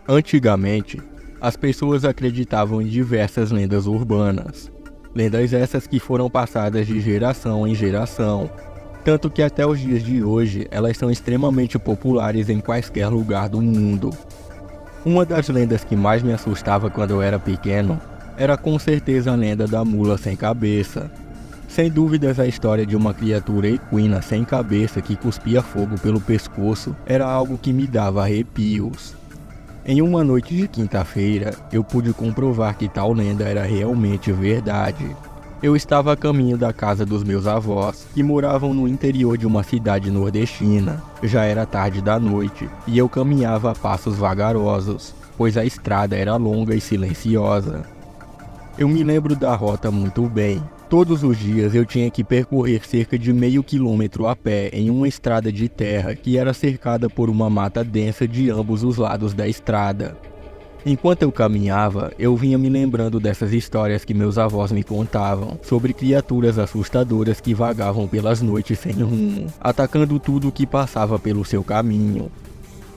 Antigamente, as pessoas acreditavam em diversas lendas urbanas. Lendas essas que foram passadas de geração em geração, tanto que até os dias de hoje elas são extremamente populares em quaisquer lugar do mundo. Uma das lendas que mais me assustava quando eu era pequeno era com certeza a lenda da mula sem cabeça. Sem dúvidas, a história de uma criatura equina sem cabeça que cuspia fogo pelo pescoço era algo que me dava arrepios. Em uma noite de quinta-feira, eu pude comprovar que tal lenda era realmente verdade. Eu estava a caminho da casa dos meus avós, que moravam no interior de uma cidade nordestina. Já era tarde da noite, e eu caminhava a passos vagarosos, pois a estrada era longa e silenciosa. Eu me lembro da rota muito bem. Todos os dias eu tinha que percorrer cerca de meio quilômetro a pé em uma estrada de terra que era cercada por uma mata densa de ambos os lados da estrada. Enquanto eu caminhava, eu vinha me lembrando dessas histórias que meus avós me contavam, sobre criaturas assustadoras que vagavam pelas noites sem rumo, atacando tudo o que passava pelo seu caminho.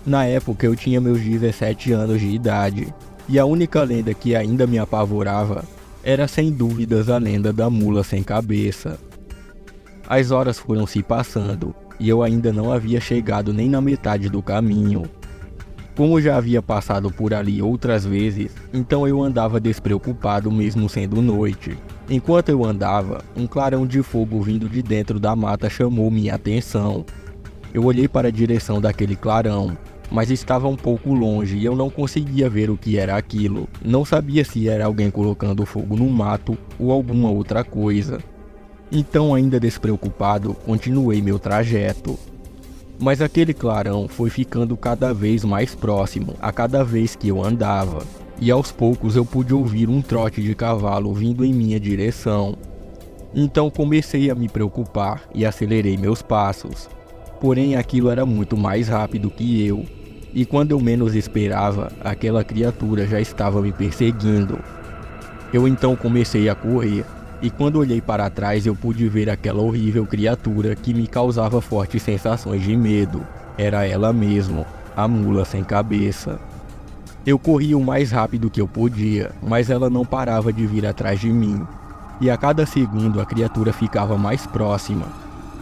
Na época eu tinha meus 17 anos de idade, e a única lenda que ainda me apavorava era sem dúvidas a lenda da mula sem cabeça. As horas foram se passando, e eu ainda não havia chegado nem na metade do caminho. Como já havia passado por ali outras vezes, então eu andava despreocupado mesmo sendo noite. Enquanto eu andava, um clarão de fogo vindo de dentro da mata chamou minha atenção. Eu olhei para a direção daquele clarão, mas estava um pouco longe e eu não conseguia ver o que era aquilo. Não sabia se era alguém colocando fogo no mato ou alguma outra coisa. Então, ainda despreocupado, continuei meu trajeto. Mas aquele clarão foi ficando cada vez mais próximo a cada vez que eu andava, e aos poucos eu pude ouvir um trote de cavalo vindo em minha direção. Então comecei a me preocupar e acelerei meus passos. Porém, aquilo era muito mais rápido que eu, e quando eu menos esperava, aquela criatura já estava me perseguindo. Eu então comecei a correr, e quando olhei para trás eu pude ver aquela horrível criatura que me causava fortes sensações de medo. Era ela mesmo, a mula sem cabeça. Eu corri o mais rápido que eu podia, mas ela não parava de vir atrás de mim, e a cada segundo a criatura ficava mais próxima.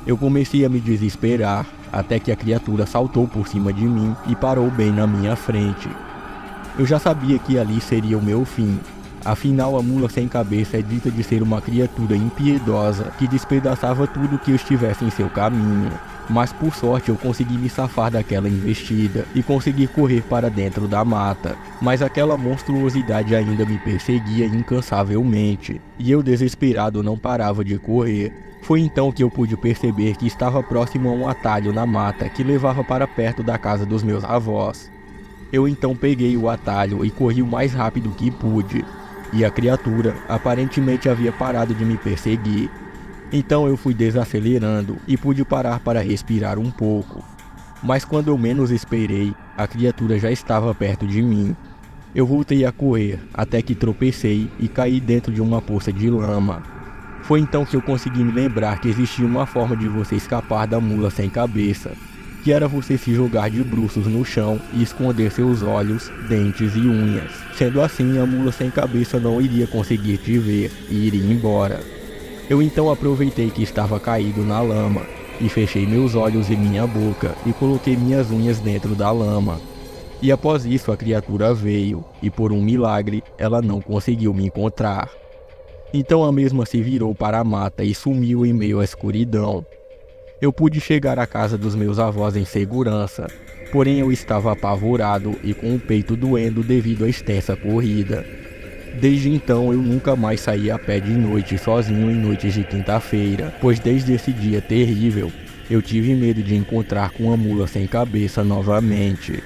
Eu comecei a me desesperar, até que a criatura saltou por cima de mim e parou bem na minha frente. Eu já sabia que ali seria o meu fim. Afinal, a mula sem cabeça é dita de ser uma criatura impiedosa que despedaçava tudo que estivesse em seu caminho. Mas por sorte eu consegui me safar daquela investida e consegui correr para dentro da mata. Mas aquela monstruosidade ainda me perseguia incansavelmente, e eu desesperado não parava de correr. Foi então que eu pude perceber que estava próximo a um atalho na mata que levava para perto da casa dos meus avós. Eu então peguei o atalho e corri o mais rápido que pude, e a criatura aparentemente havia parado de me perseguir. Então eu fui desacelerando e pude parar para respirar um pouco. Mas quando eu menos esperei, a criatura já estava perto de mim. Eu voltei a correr até que tropecei e caí dentro de uma poça de lama. Foi então que eu consegui me lembrar que existia uma forma de você escapar da mula sem cabeça, que era você se jogar de bruços no chão e esconder seus olhos, dentes e unhas. Sendo assim, a mula sem cabeça não iria conseguir te ver e iria embora. Eu então aproveitei que estava caído na lama, e fechei meus olhos e minha boca e coloquei minhas unhas dentro da lama. E após isso a criatura veio, e por um milagre ela não conseguiu me encontrar. Então a mesma se virou para a mata e sumiu em meio à escuridão. Eu pude chegar à casa dos meus avós em segurança, porém eu estava apavorado e com o peito doendo devido à extensa corrida. Desde então eu nunca mais saí a pé de noite sozinho em noites de quinta-feira, pois desde esse dia terrível eu tive medo de encontrar com a mula sem cabeça novamente.